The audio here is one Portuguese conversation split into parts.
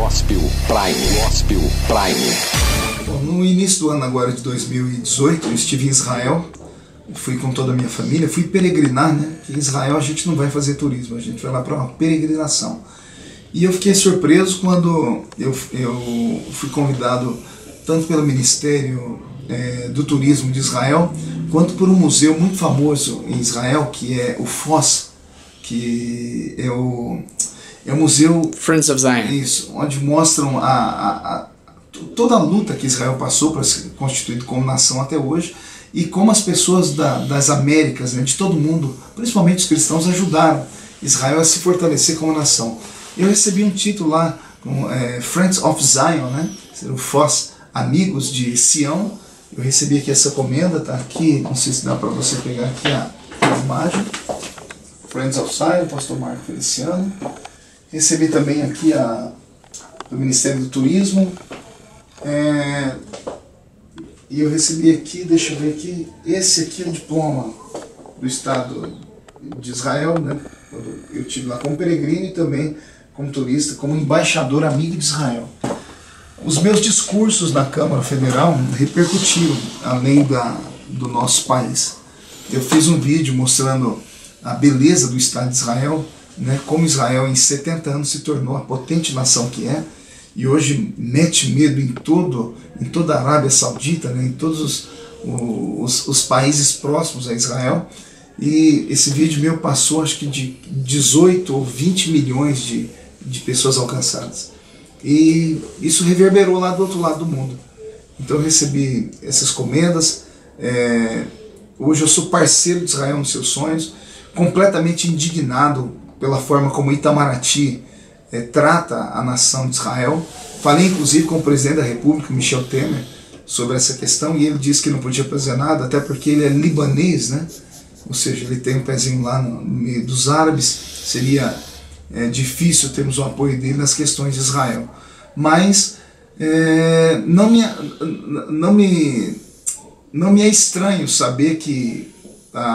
Gospel Prime. Gospel Prime. Bom, no início do ano agora de 2018, eu estive em Israel, fui com toda a minha família, fui peregrinar, né? Que em Israel a gente não vai fazer turismo, a gente vai lá para uma peregrinação. E eu fiquei surpreso quando eu fui convidado tanto pelo Ministério do Turismo de Israel, quanto por um museu muito famoso em Israel, que é o FOS, que é o museu Friends of Zion. Isso, onde mostram toda a luta que Israel passou para ser constituído como nação até hoje, e como as pessoas das Américas, né, de todo mundo, principalmente os cristãos, ajudaram Israel a se fortalecer como nação. Eu recebi um título lá, com Friends of Zion, né, o FOS, Amigos de Sião. Eu recebi aqui essa comenda, tá aqui, não sei se dá para você pegar aqui a imagem. Friends of Zion, Pastor Marco Feliciano. Recebi também aqui do Ministério do Turismo. E eu recebi aqui, deixa eu ver aqui, esse aqui é o diploma do Estado de Israel, né? Eu estive lá como peregrino e também como turista, como embaixador amigo de Israel. Os meus discursos na Câmara Federal repercutiram além do nosso país. Eu fiz um vídeo mostrando a beleza do Estado de Israel, né? Como Israel em 70 anos se tornou a potente nação que é, e hoje mete medo em toda a Arábia Saudita, né, em todos os países próximos a Israel. E esse vídeo meu passou acho que de 18 ou 20 milhões de pessoas alcançadas. E isso reverberou lá do outro lado do mundo. Então eu recebi essas comendas. Hoje eu sou parceiro de Israel nos seus sonhos, completamente indignado pela forma como Itamaraty trata a nação de Israel. Falei inclusive com o presidente da República, Michel Temer, sobre essa questão, e ele disse que não podia fazer nada, até porque ele é libanês, né? Ou seja, ele tem um pezinho lá no meio dos árabes, seria difícil termos o apoio dele nas questões de Israel. Mas não me é estranho saber que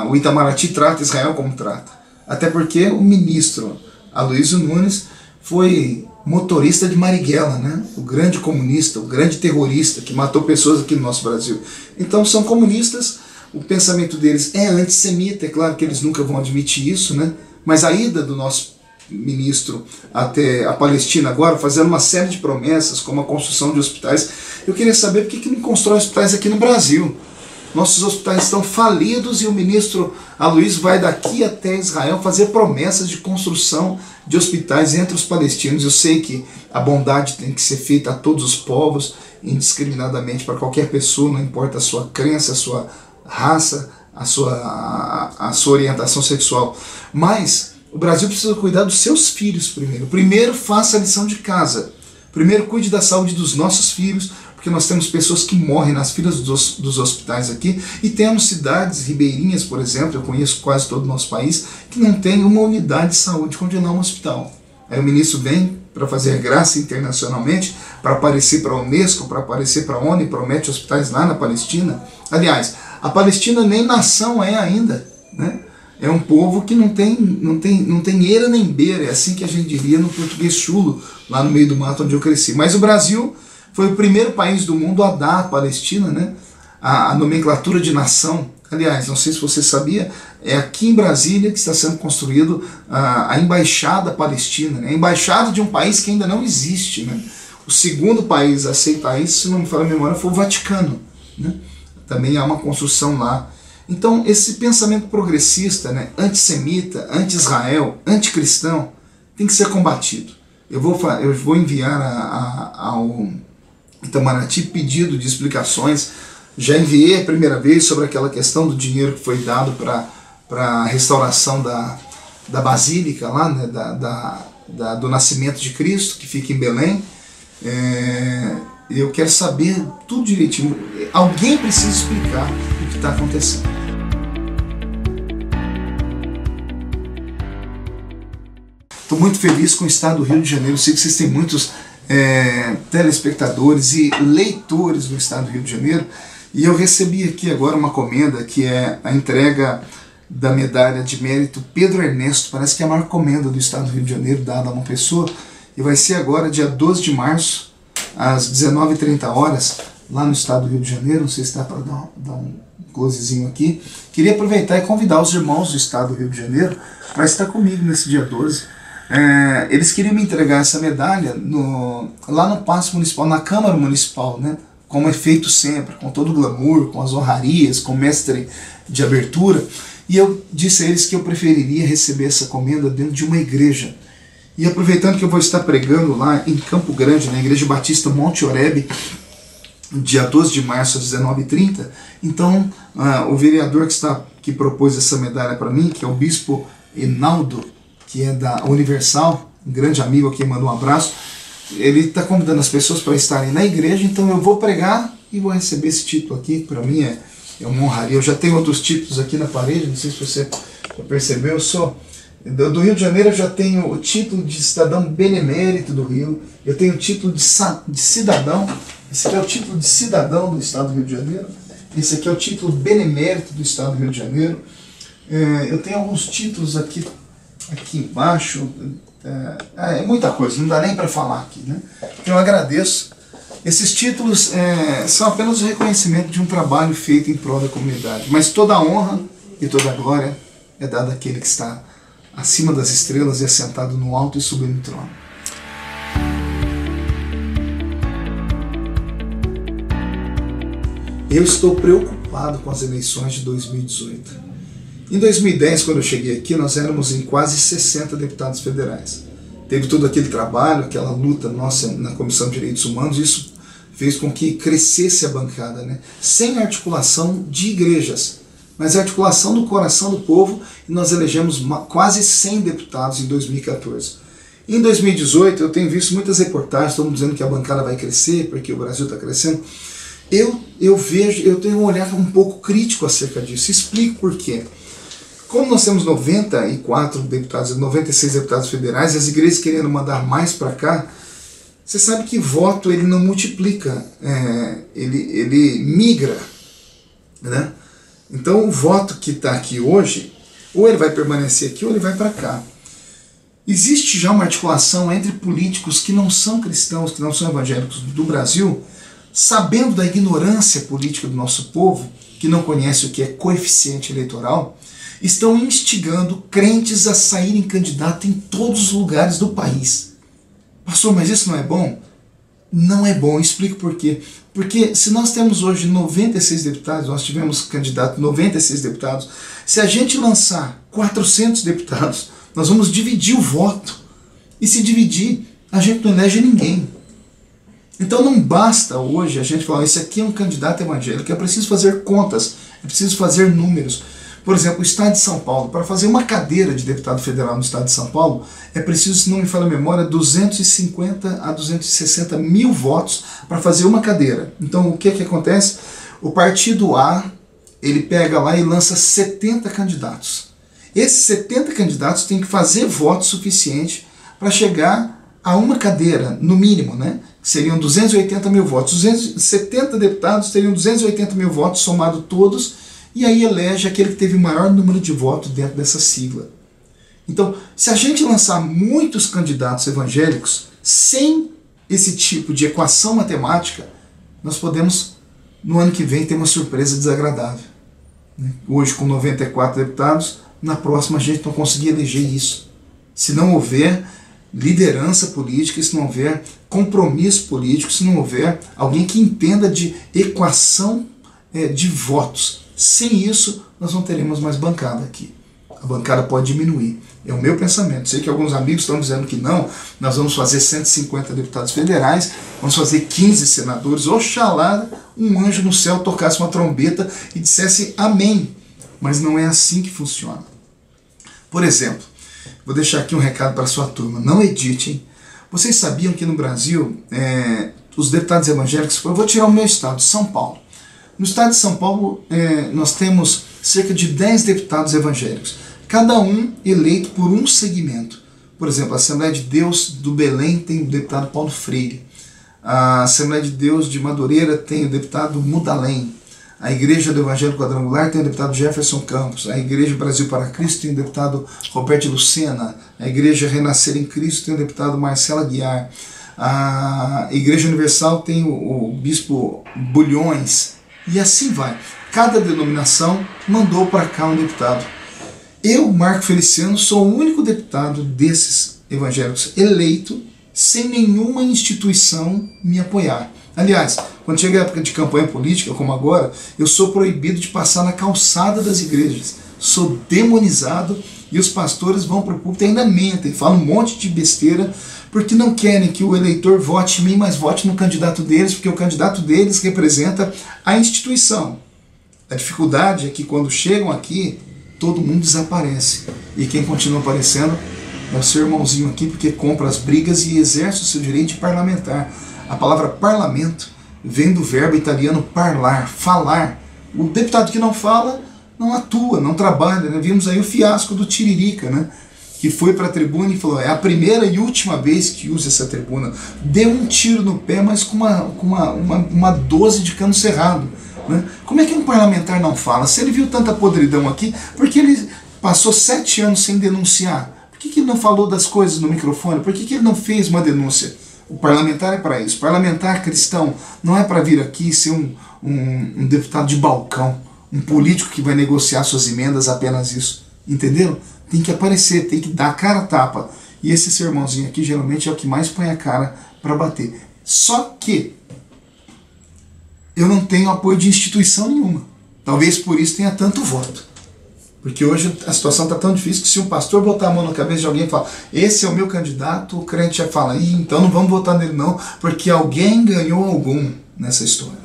o Itamaraty trata Israel como trata, até porque o ministro Aloysio Nunes foi motorista de Marighella, né? O grande comunista, o grande terrorista que matou pessoas aqui no nosso Brasil. Então são comunistas, o pensamento deles é antissemita, é claro que eles nunca vão admitir isso, né? Mas a ida do nosso ministro até a Palestina agora, fazendo uma série de promessas, como a construção de hospitais, eu queria saber por que não constrói hospitais aqui no Brasil. Nossos hospitais estão falidos e o ministro Aloysio vai daqui até Israel fazer promessas de construção de hospitais entre os palestinos. Eu sei que a bondade tem que ser feita a todos os povos, indiscriminadamente para qualquer pessoa, não importa a sua crença, a sua raça, a sua orientação sexual. Mas o Brasil precisa cuidar dos seus filhos primeiro. Primeiro faça a lição de casa. Primeiro cuide da saúde dos nossos filhos, porque nós temos pessoas que morrem nas filas dos hospitais aqui, e temos cidades ribeirinhas, por exemplo, eu conheço quase todo o nosso país, que não tem uma unidade de saúde onde não é um hospital. Aí o ministro vem para fazer graça internacionalmente, para aparecer para a Unesco, para aparecer para a ONU, e promete hospitais lá na Palestina. Aliás, a Palestina nem nação é ainda, né? É um povo que não tem eira nem beira, é assim que a gente diria no português chulo, lá no meio do mato onde eu cresci. Mas o Brasil foi o primeiro país do mundo a dar à Palestina, né, a nomenclatura de nação. Aliás, não sei se você sabia, é aqui em Brasília que está sendo construído a Embaixada Palestina, né, a embaixada de um país que ainda não existe, né. O segundo país a aceitar isso, se não me falha a memória, foi o Vaticano, né. Também há uma construção lá. Então esse pensamento progressista, né, antissemita, anti-Israel, anticristão, tem que ser combatido. Eu vou enviar ao Itamaraty pedido de explicações. Já enviei a primeira vez sobre aquela questão do dinheiro que foi dado para a restauração da Basílica lá, né, do Nascimento de Cristo, que fica em Belém. Eu quero saber tudo direitinho. Alguém precisa explicar o que está acontecendo. Estou muito feliz com o estado do Rio de Janeiro. Sei que vocês têm muitos telespectadores e leitores do estado do Rio de Janeiro, e eu recebi aqui agora uma comenda que é a entrega da medalha de mérito Pedro Ernesto. Parece que é a maior comenda do estado do Rio de Janeiro dada a uma pessoa. e vai ser agora dia 12 de março, às 19h30, lá no estado do Rio de Janeiro. Não sei se dá para dar um closezinho aqui. Queria aproveitar e convidar os irmãos do estado do Rio de Janeiro para estar comigo nesse dia 12. Eles queriam me entregar essa medalha lá no Paço Municipal, na Câmara Municipal, né? Como é feito sempre, com todo o glamour, com as honrarias, com o mestre de abertura. E eu disse a eles que eu preferiria receber essa comenda dentro de uma igreja. E aproveitando que eu vou estar pregando lá em Campo Grande, na Igreja Batista Monte Oreb, dia 12 de março às 19h30, então o vereador que propôs essa medalha para mim, que é o Bispo Enaldo, que é da Universal, um grande amigo aqui, mandou um abraço, ele está convidando as pessoas para estarem na igreja, então eu vou pregar e vou receber esse título aqui, que para mim é uma honraria. Eu já tenho outros títulos aqui na parede, não sei se você já percebeu, eu sou do Rio de Janeiro, eu já tenho o título de cidadão benemérito do Rio, eu tenho o título de cidadão, esse aqui é o título de cidadão do estado do Rio de Janeiro, esse aqui é o título benemérito do estado do Rio de Janeiro, eu tenho alguns títulos aqui embaixo, é muita coisa, não dá nem para falar aqui, né? Então eu agradeço. Esses títulos são apenas o reconhecimento de um trabalho feito em prol da comunidade, mas toda a honra e toda a glória é dada àquele que está acima das estrelas e assentado no alto e sublime trono. Eu estou preocupado com as eleições de 2018. Em 2010, quando eu cheguei aqui, nós éramos em quase 60 deputados federais. Teve todo aquele trabalho, aquela luta nossa na Comissão de Direitos Humanos, isso fez com que crescesse a bancada, né? Sem articulação de igrejas, mas articulação do coração do povo, e nós elegemos quase 100 deputados em 2014. Em 2018, eu tenho visto muitas reportagens, todo mundo dizendo que a bancada vai crescer, porque o Brasil está crescendo. Eu tenho um olhar um pouco crítico acerca disso. Explico por quê. Como nós temos 94 deputados, 96 deputados federais, e as igrejas querendo mandar mais para cá, você sabe que voto ele não multiplica, ele migra, né? Então o voto que está aqui hoje, ou ele vai permanecer aqui ou ele vai para cá. Existe já uma articulação entre políticos que não são cristãos, que não são evangélicos do Brasil, sabendo da ignorância política do nosso povo, que não conhece o que é coeficiente eleitoral, estão instigando crentes a saírem candidato em todos os lugares do país. Pastor, mas isso não é bom? Não é bom, explico por quê. Porque se nós temos hoje 96 deputados, nós tivemos candidato 96 deputados, se a gente lançar 400 deputados, nós vamos dividir o voto. E se dividir, a gente não elege ninguém. Então não basta hoje a gente falar, esse aqui é um candidato evangélico, é preciso fazer contas, é preciso fazer números. Por exemplo, o estado de São Paulo, para fazer uma cadeira de deputado federal no estado de São Paulo, é preciso, se não me falha a memória, 250 a 260 mil votos para fazer uma cadeira. Então o que acontece? O partido A, ele pega lá e lança 70 candidatos. Esses 70 candidatos têm que fazer voto suficiente para chegar a uma cadeira, no mínimo, né? Seriam 280 mil votos. 70 deputados teriam 280 mil votos, somado todos, e aí elege aquele que teve o maior número de votos dentro dessa sigla. Então, se a gente lançar muitos candidatos evangélicos, sem esse tipo de equação matemática, nós podemos, no ano que vem, ter uma surpresa desagradável. Hoje, com 94 deputados, na próxima a gente não conseguir eleger isso. Se não houver liderança política, se não houver compromisso político, se não houver alguém que entenda de equação de votos. Sem isso, nós não teremos mais bancada aqui. A bancada pode diminuir. É o meu pensamento. Sei que alguns amigos estão dizendo que não, nós vamos fazer 150 deputados federais, vamos fazer 15 senadores. Oxalá um anjo no céu tocasse uma trombeta e dissesse amém. Mas não é assim que funciona. Por exemplo, vou deixar aqui um recado para a sua turma. Não editem. Vocês sabiam que no Brasil, os deputados evangélicos, eu vou tirar o meu estado, São Paulo. No estado de São Paulo, nós temos cerca de 10 deputados evangélicos, cada um eleito por um segmento. Por exemplo, a Assembleia de Deus do Belém tem o deputado Paulo Freire, a Assembleia de Deus de Madureira tem o deputado Mudalém, A Igreja do Evangelho Quadrangular tem o deputado Jefferson Campos. A Igreja Brasil para Cristo tem o deputado Roberto Lucena. A Igreja Renascer em Cristo tem o deputado Marcelo Aguiar. A Igreja Universal tem o bispo Bulhões. E assim vai. Cada denominação mandou para cá um deputado. Eu, Marco Feliciano, sou o único deputado desses evangélicos eleito sem nenhuma instituição me apoiar. Aliás, quando chega a época de campanha política, como agora, eu sou proibido de passar na calçada das igrejas. Sou demonizado e os pastores vão para o púlpito e ainda mentem, falam um monte de besteira, porque não querem que o eleitor vote em mim, mas vote no candidato deles, porque o candidato deles representa a instituição. A dificuldade é que quando chegam aqui, todo mundo desaparece. E quem continua aparecendo é o seu irmãozinho aqui, porque compra as brigas e exerce o seu direito de parlamentar. A palavra parlamento vem do verbo italiano parlar, falar. O deputado que não fala, não atua, não trabalha. Né? Vimos aí o fiasco do Tiririca, né? Que foi para a tribuna e falou, é a primeira e última vez que usa essa tribuna. Deu um tiro no pé, mas com uma 12 de cano cerrado. Né? Como é que um parlamentar não fala? Se ele viu tanta podridão aqui, por que ele passou 7 anos sem denunciar? Por que ele não falou das coisas no microfone? Por que ele não fez uma denúncia? O parlamentar é para isso. O parlamentar cristão não é para vir aqui ser um deputado de balcão, um político que vai negociar suas emendas, apenas isso. Entenderam? Tem que aparecer, tem que dar a cara a tapa. E esse sermãozinho aqui geralmente é o que mais põe a cara para bater. Só que eu não tenho apoio de instituição nenhuma. Talvez por isso tenha tanto voto. Porque hoje a situação está tão difícil que se um pastor botar a mão na cabeça de alguém e falar, esse é o meu candidato, o crente já fala, então não vamos votar nele não, porque alguém ganhou algum nessa história.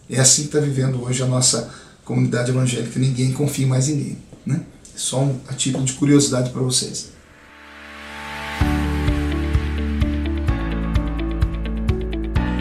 É assim que está vivendo hoje a nossa comunidade evangélica. Ninguém confia mais em ninguém. Né? Só a título de curiosidade para vocês.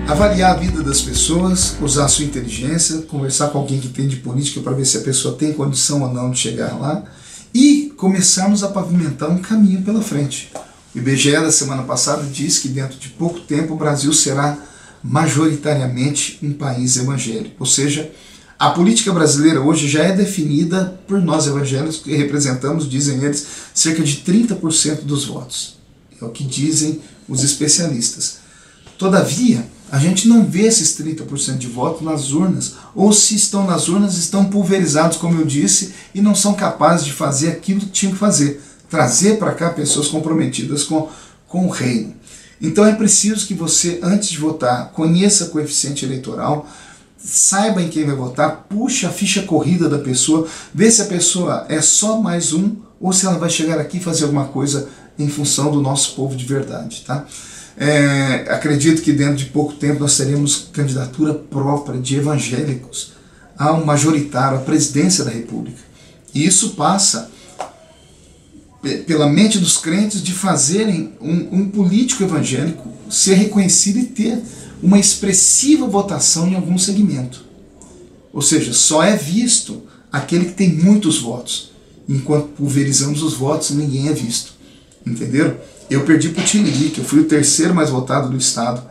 Avaliar a vida das pessoas, usar a sua inteligência, conversar com alguém que entende política para ver se a pessoa tem condição ou não de chegar lá e começarmos a pavimentar um caminho pela frente. O IBGE da semana passada disse que dentro de pouco tempo o Brasil será majoritariamente um país evangélico. Ou seja, a política brasileira hoje já é definida por nós evangélicos, que representamos, dizem eles, cerca de 30% dos votos. É o que dizem os especialistas. Todavia, a gente não vê esses 30% de voto nas urnas, ou se estão nas urnas, estão pulverizados, como eu disse, e não são capazes de fazer aquilo que tinham que fazer, trazer para cá pessoas comprometidas com o reino. Então é preciso que você, antes de votar, conheça o coeficiente eleitoral, saiba em quem vai votar, puxe a ficha corrida da pessoa, vê se a pessoa é só mais um, ou se ela vai chegar aqui e fazer alguma coisa em função do nosso povo de verdade, tá? Acredito que dentro de pouco tempo nós teremos candidatura própria de evangélicos ao majoritário, à presidência da República. E isso passa pela mente dos crentes de fazerem um político evangélico ser reconhecido e ter uma expressiva votação em algum segmento. Ou seja, só é visto aquele que tem muitos votos. Enquanto pulverizamos os votos, ninguém é visto. Entenderam? Eu perdi para o Tiririca, eu fui o terceiro mais votado do estado.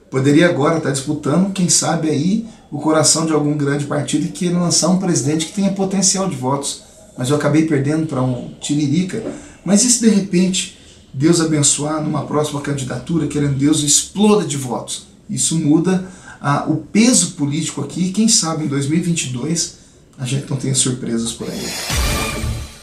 Poderia agora estar disputando, quem sabe aí, o coração de algum grande partido e querer lançar um presidente que tenha potencial de votos. Mas eu acabei perdendo para um Tiririca. Mas e se de repente Deus abençoar numa próxima candidatura, querendo Deus exploda de votos? Isso muda o peso político aqui e quem sabe em 2022 a gente não tenha surpresas por aí.